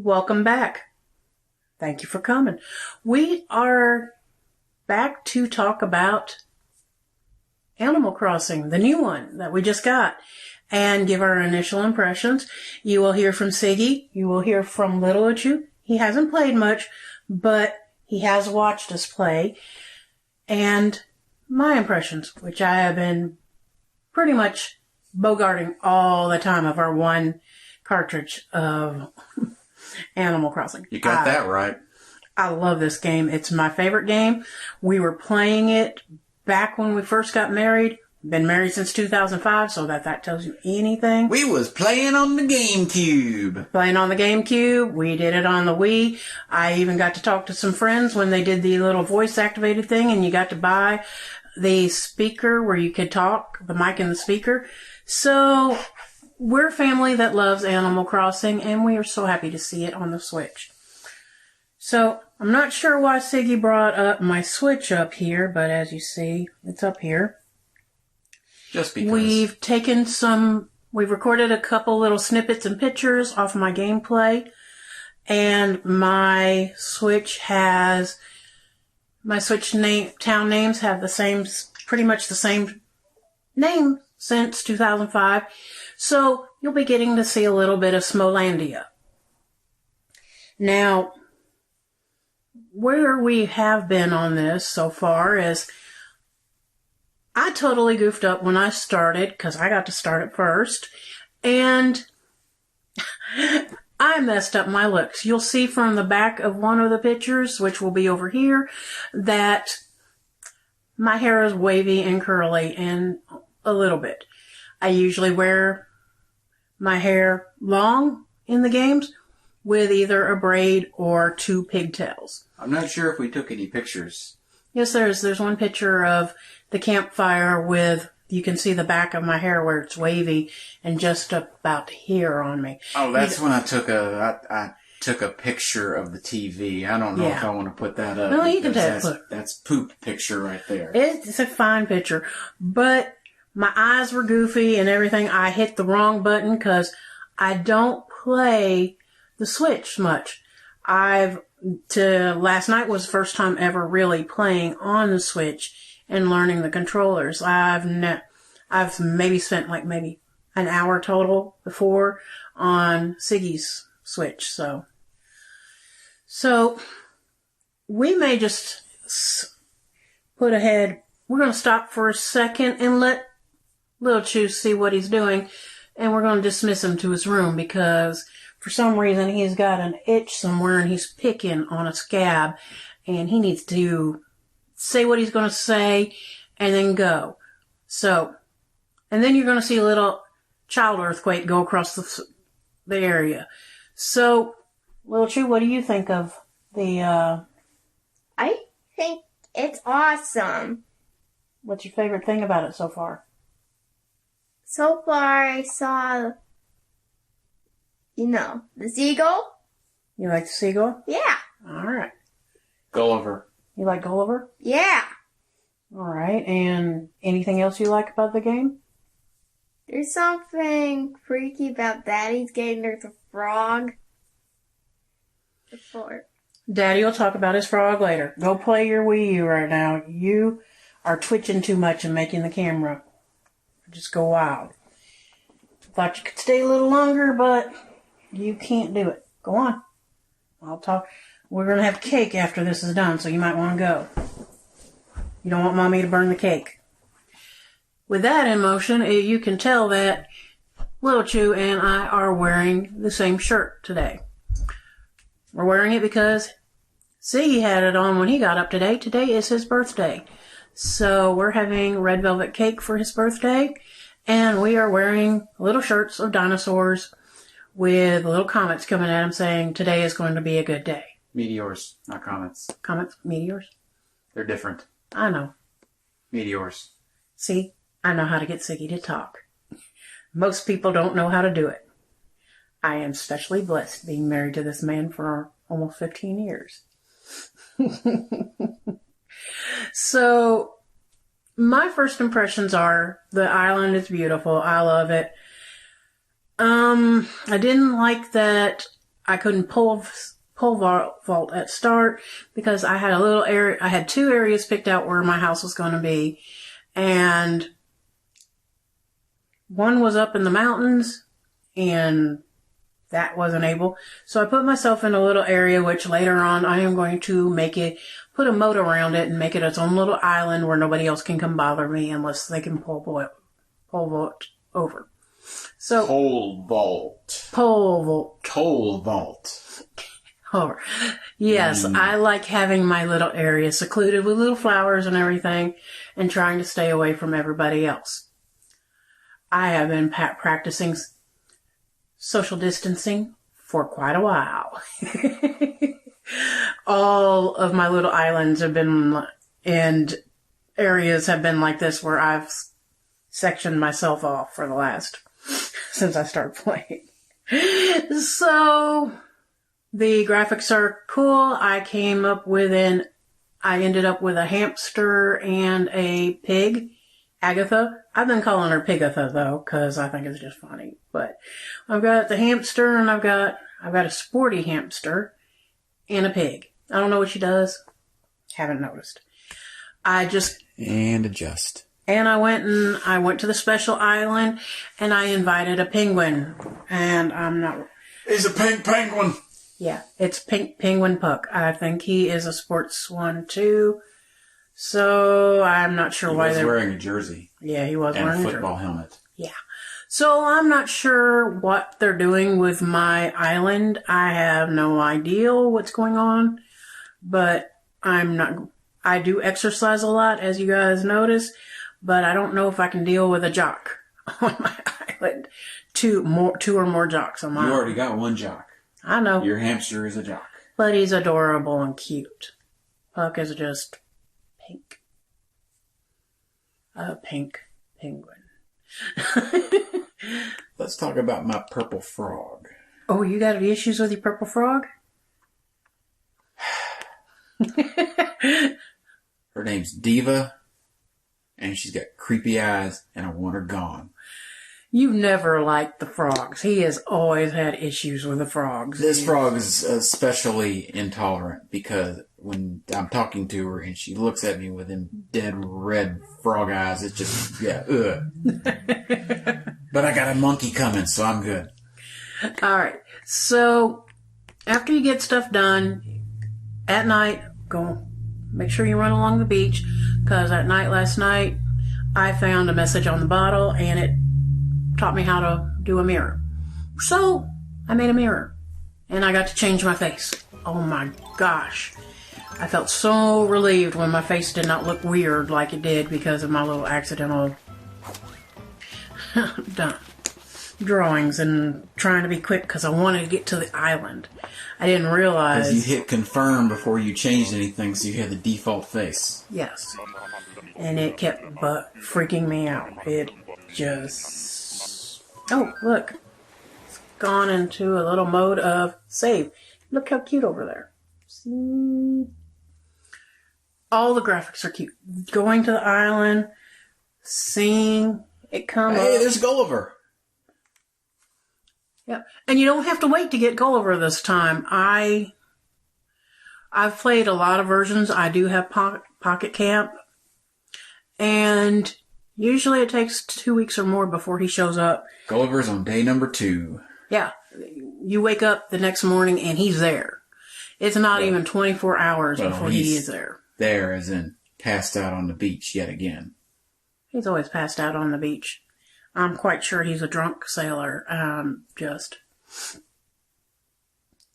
Welcome back. Thank you for coming. We are back to talk about Animal Crossing, the new one that we just got, and give our initial impressions. You will hear from Cyggie. You will hear from Little Uchu. He hasn't played much, but he has watched us play. And my impressions, which I have been pretty much bogarting all the time of our one cartridge of Animal Crossing. You got that right. I love this game. It's my favorite game. We were playing it back when we first got married. Been married since 2005, so that tells you anything. We was playing on the GameCube. Playing on the GameCube. We did it on the Wii. I even got to talk to some friends when they did the little voice-activated thing, and you got to buy the speaker where you could talk, the mic and the speaker. So we're a family that loves Animal Crossing, and we are so happy to see it on the Switch. So I'm not sure why Cyggie brought up my Switch up here, but as you see, it's up here. Just because. We've recorded a couple little snippets and pictures off my gameplay, and my Switch town names have pretty much the same name since 2005. So you'll be getting to see a little bit of Smolandia. Now, where we have been on this so far is I totally goofed up when I started because I got to start it first, and I messed up my looks. You'll see from the back of one of the pictures, which will be over here, that my hair is wavy and curly and a little bit. I usually wear my hair long in the games with either a braid or two pigtails. I'm not sure if we took any pictures. Yes, there's one picture of the campfire with, you can see the back of my hair where it's wavy and just about here on me. Oh, that's when I took a picture of the TV. I don't know if I want to put that up. No, you can that's poop picture right there. It's a fine picture, but my eyes were goofy and everything. I hit the wrong button because I don't play the Switch much. Last night was the first time ever really playing on the Switch and learning the controllers. I've maybe spent maybe an hour total before on Cyggie's Switch. So we may just put ahead. We're going to stop for a second and let Lil Chew see what he's doing, and we're going to dismiss him to his room because for some reason he's got an itch somewhere and he's picking on a scab, and he needs to say what he's going to say and then go. So, and then you're going to see a little child earthquake go across the area. So, Lil Chew, what do you think of the, I think it's awesome. What's your favorite thing about it so far? So far, I saw, the seagull. You like the seagull? Yeah. All right. Gulliver. You like Gulliver? Yeah. All right. And anything else you like about the game? There's something freaky about Daddy's game. There's a frog. Before. Daddy will talk about his frog later. Go play your Wii U right now. You are twitching too much and making the camera just go wild. Thought you could stay a little longer, but you can't do it. Go on. I'll talk. We're going to have cake after this is done, so you might want to go. You don't want Mommy to burn the cake. With that in motion, you can tell that Lil Chew and I are wearing the same shirt today. We're wearing it because Cyggie had it on when he got up today. Today is his birthday. So we're having red velvet cake for his birthday, and we are wearing little shirts of dinosaurs with little comments coming at him saying, today is going to be a good day. Meteors, not comets. Comets? Meteors? They're different. I know. Meteors. See, I know how to get Cyggie to talk. Most people don't know how to do it. I am especially blessed being married to this man for almost 15 years. So, my first impressions are the island is beautiful. I love it. I didn't like that I couldn't pole vault at start because I had a little area. I had 2 areas picked out where my house was going to be, and one was up in the mountains, and that wasn't able. So I put myself in a little area, which later on I am going to put a moat around it and make it its own little island where nobody else can come bother me unless they can pole vault over. So Pole vault. Over. Yes, I like having my little area secluded with little flowers and everything and trying to stay away from everybody else. I have been practicing social distancing for quite a while. All of my little islands have been, and areas have been like this where I've sectioned myself off for the last, since I started playing. So, the graphics are cool. I ended up with a hamster and a pig. Agatha. I've been calling her Pigatha though, because I think it's just funny. But I've got the hamster and I've got a sporty hamster and a pig. I don't know what she does. Haven't noticed. Adjust. And I went to the special island and I invited a penguin. And I'm not. He's a pink penguin. Yeah, it's Pink Penguin Puck. I think he is a sports one too. So I'm not sure why they're wearing a jersey. Yeah, he was wearing a football helmet. Yeah. So I'm not sure what they're doing with my island. I have no idea what's going on, but I do exercise a lot, as you guys notice, but I don't know if I can deal with a jock on my island. Two or more jocks on my island. You already got one jock. I know. Your hamster is a jock. But he's adorable and cute. Puck is just pink. A pink penguin. Let's talk about my purple frog. Oh, you got any issues with your purple frog? Her name's Diva, and she's got creepy eyes, and I want her gone. You've never liked the frogs. He has always had issues with the frogs. This frog is especially intolerant because when I'm talking to her and she looks at me with them dead red frog eyes, it's just, ugh. But I got a monkey coming, so I'm good. All right. So after you get stuff done, at night, go make sure you run along the beach, because at night last night, I found a message on the bottle and it taught me how to do a mirror. So I made a mirror and I got to change my face. Oh my gosh. I felt so relieved when my face did not look weird like it did because of my little accidental drawings and trying to be quick because I wanted to get to the island. I didn't realize... Because you hit confirm before you changed anything, so you had the default face. Yes. And it kept freaking me out. It just... Oh, look. It's gone into a little mode of save. Look how cute over there. See? All the graphics are cute. Going to the island, seeing it come up. Hey, there's Gulliver. Yeah, and you don't have to wait to get Gulliver this time. I've played a lot of versions. I do have Pocket Camp, and usually it takes 2 weeks or more before he shows up. Gulliver's on day number 2. Yeah, you wake up the next morning and he's there. It's not even 24 hours before he is there. There, as in passed out on the beach yet again. He's always passed out on the beach. I'm quite sure he's a drunk sailor.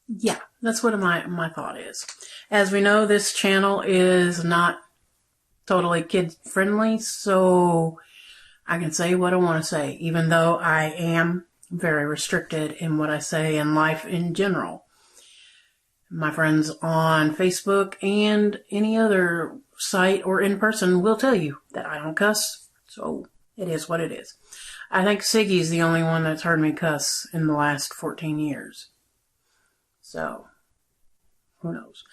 Yeah, that's what my thought is. As we know, this channel is not totally kid-friendly, so I can say what I want to say, even though I am very restricted in what I say in life in general. My friends on Facebook and any other site or in person will tell you that I don't cuss, so it is what it is. I think Cyggie's the only one that's heard me cuss in the last 14 years. So, who knows?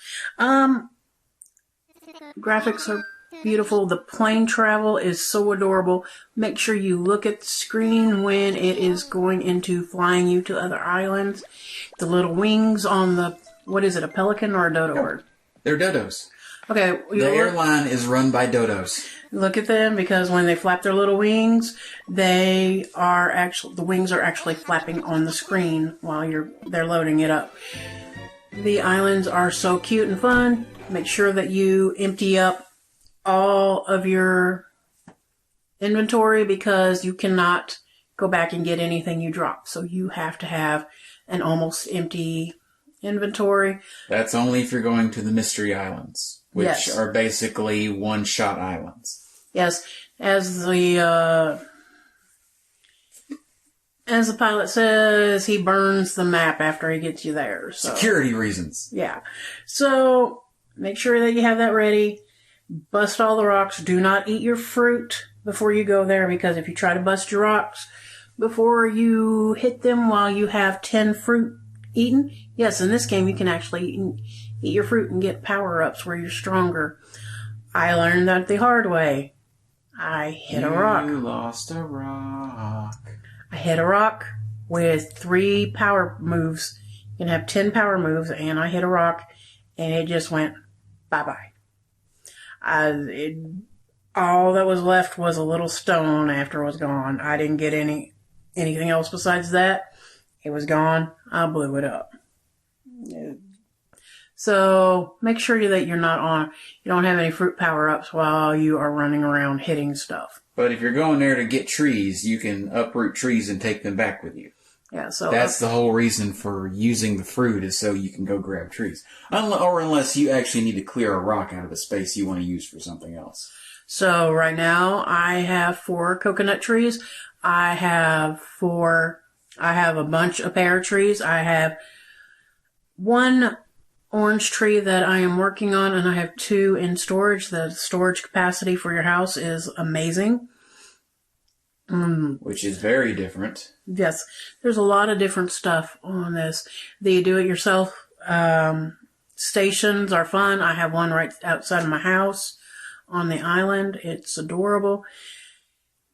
Graphics are beautiful. The plane travel is so adorable. Make sure you look at the screen when it is going into flying you to other islands. The little wings on the, what is it, a pelican or a dodo bird? They're dodos. Okay. The airline is run by dodos. Look at them, because when they flap their little wings, the wings are actually flapping on the screen while they're loading it up. The islands are so cute and fun. Make sure that you empty up all of your inventory, because you cannot go back and get anything you drop. So you have to have an almost empty inventory. That's only if you're going to the Mystery Islands, which are basically one-shot islands. Yes, as the pilot says, he burns the map after he gets you there. So. Security reasons. Yeah. So make sure that you have that ready. Bust all the rocks. Do not eat your fruit before you go there, because if you try to bust your rocks before you hit them while you have 10 fruit eaten, yes, in this game you can actually eat your fruit and get power-ups where you're stronger. I learned that the hard way. I hit a rock. You lost a rock. I hit a rock with 3 power moves. You can have 10 power moves, and I hit a rock, and it just went bye-bye. All that was left was a little stone after it was gone. I didn't get anything else besides that. It was gone. I blew it up. So make sure that you don't have any fruit power-ups while you are running around hitting stuff. But if you're going there to get trees, you can uproot trees and take them back with you. Yeah, so that's the whole reason for using the fruit, is so you can go grab trees. Or unless you actually need to clear a rock out of a space you want to use for something else. So right now I have 4 coconut trees. I have a bunch of pear trees. I have 1 orange tree that I am working on, and I have 2 in storage. The storage capacity for your house is amazing. Which is very different. Yes, there's a lot of different stuff on this. The do-it-yourself stations are fun. I have one right outside of my house on the island. It's adorable.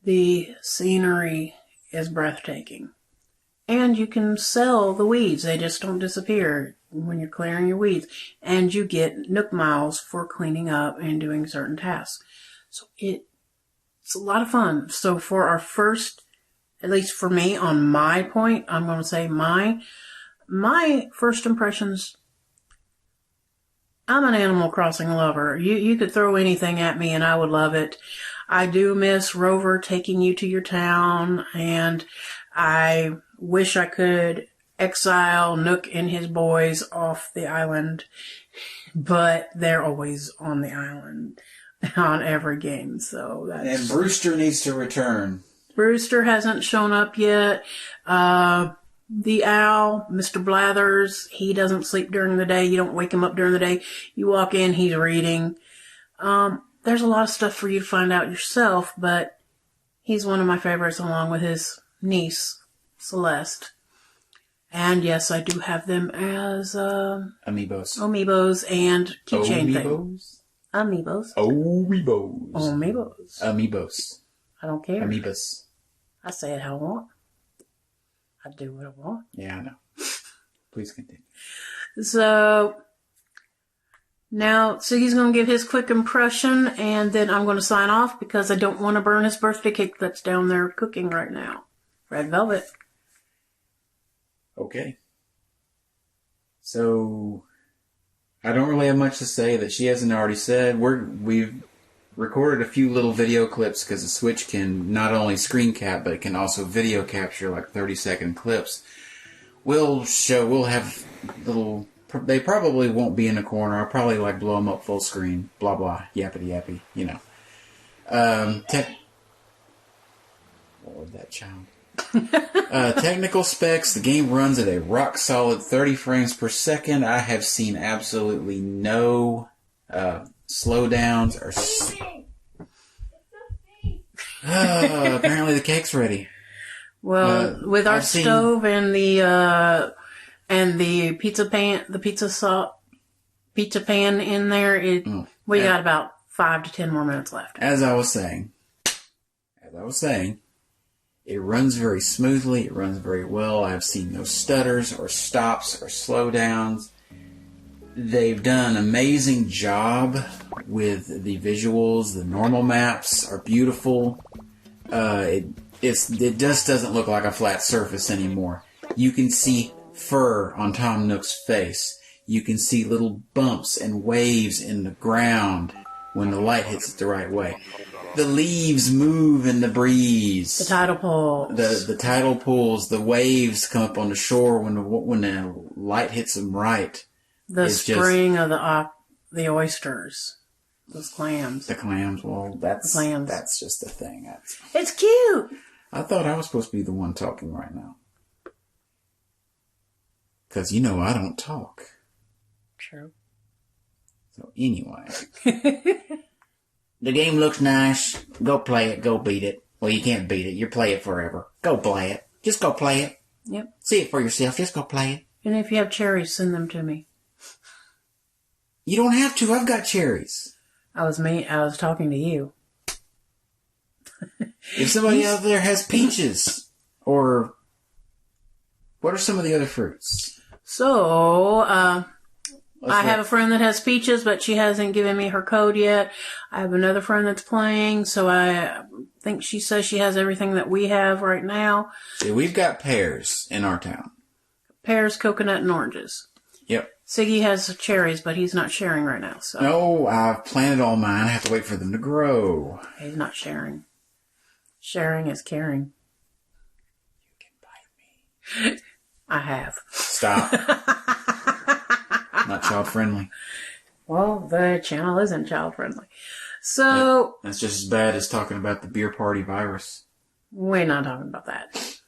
The scenery is breathtaking. And you can sell the weeds. They just don't disappear when you're clearing your weeds. And you get Nook miles for cleaning up and doing certain tasks. So it's a lot of fun. So for our first, at least for me, on my point, I'm going to say my first impressions, I'm an Animal Crossing lover. You could throw anything at me and I would love it. I do miss Rover taking you to your town, and I wish I could exile Nook and his boys off the island, but they're always on the island on every game. So and Brewster needs to return. Brewster hasn't shown up yet. The owl, Mr. Blathers, he doesn't sleep during the day. You don't wake him up during the day. You walk in, he's reading. There's a lot of stuff for you to find out yourself, but he's one of my favorites, along with his niece, Celeste. And yes, I do have them as Amiibos and keychain things. Amiibos. I don't care. Amiibos. I say it how I want. I do what I want. Yeah, I know. Please continue. So now Cyggie's going to give his quick impression, and then I'm going to sign off because I don't want to burn his birthday cake that's down there cooking right now. Red velvet. Okay. So I don't really have much to say that she hasn't already said. We've recorded a few little video clips because the Switch can not only screen cap, but it can also video capture like 30-second clips. We'll have little, they probably won't be in the corner. I'll probably like blow them up full screen, blah blah, yappity yappy, you know. What was that child? Technical specs, the game runs at a rock solid 30 frames per second. I have seen absolutely no slowdowns or apparently the cake's ready. With our stove and the pizza pan in there, we got about 5 to 10 more minutes left. As I was saying, it runs very smoothly. It runs very well. I've seen no stutters or stops or slowdowns. They've done an amazing job with the visuals. The normal maps are beautiful. It just doesn't look like a flat surface anymore. You can see fur on Tom Nook's face. You can see little bumps and waves in the ground when the light hits it the right way. The leaves move in the breeze. The tidal pools. The tidal pools. The waves come up on the shore when the light hits them right. The spring of the oysters. Those clams. The clams. Well, that's just the thing. It's cute. I thought I was supposed to be the one talking right now. Because I don't talk. True. So anyway. The game looks nice. Go play it. Go beat it. Well, you can't beat it. You play it forever. Go play it. Just go play it. Yep. See it for yourself. Just go play it. And if you have cherries, send them to me. You don't have to. I've got cherries. I was talking to you. If somebody out there has peaches, or what are some of the other fruits? So, I have a friend that has peaches, but she hasn't given me her code yet. I have another friend that's playing, so I think she says she has everything that we have right now. See, we've got pears in our town. Pears, coconut, and oranges. Yep. Cyggie has cherries, but he's not sharing right now. So No, I've planted all mine. I have to wait for them to grow. he's not sharing. Sharing is caring. You can bite me. I have. Stop. Not child friendly. Well, the channel isn't child friendly. So That's just as bad as talking about the beer party virus. we're not talking about that.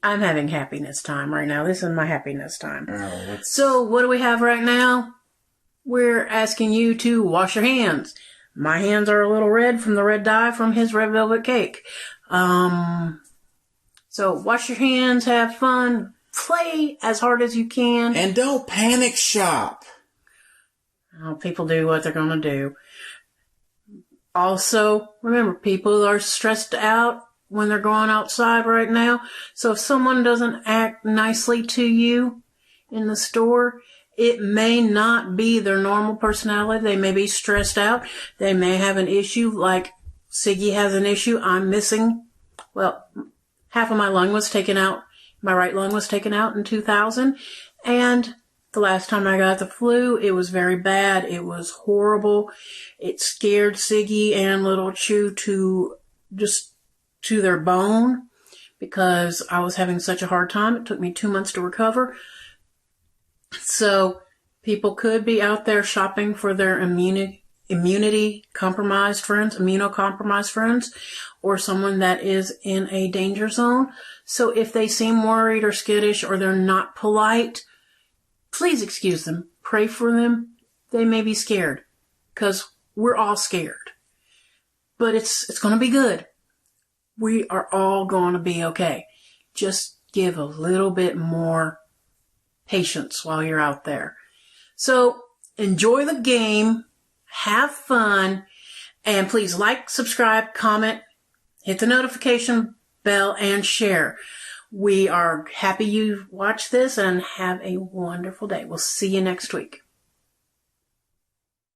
I'm having happiness time right now. This is my happiness time. So what do we have right now? We're asking you to wash your hands. My hands are a little red from the red dye from his red velvet cake. So wash your hands, have fun, play as hard as you can. And don't panic shop. Oh, people do what they're going to do. Also, remember, people are stressed out when they're going outside right now. So if someone doesn't act nicely to you in the store, it may not be their normal personality. They may be stressed out. They may have an issue like Cyggie has an issue. I'm missing, half of my lung was taken out. My right lung was taken out in 2000. And the last time I got the flu, it was very bad. It was horrible. It scared Cyggie and little Chew to their bone because I was having such a hard time. It took me 2 months to recover. So people could be out there shopping for their immunocompromised friends, or someone that is in a danger zone. So if they seem worried or skittish or they're not polite, please excuse them. Pray for them. They may be scared because we're all scared. But it's going to be good. We are all going to be okay. Just give a little bit more patience while you're out there. So enjoy the game, have fun, and please like, subscribe, comment, hit the notification bell, and share. We are happy you watched this and have a wonderful day. We'll see you next week.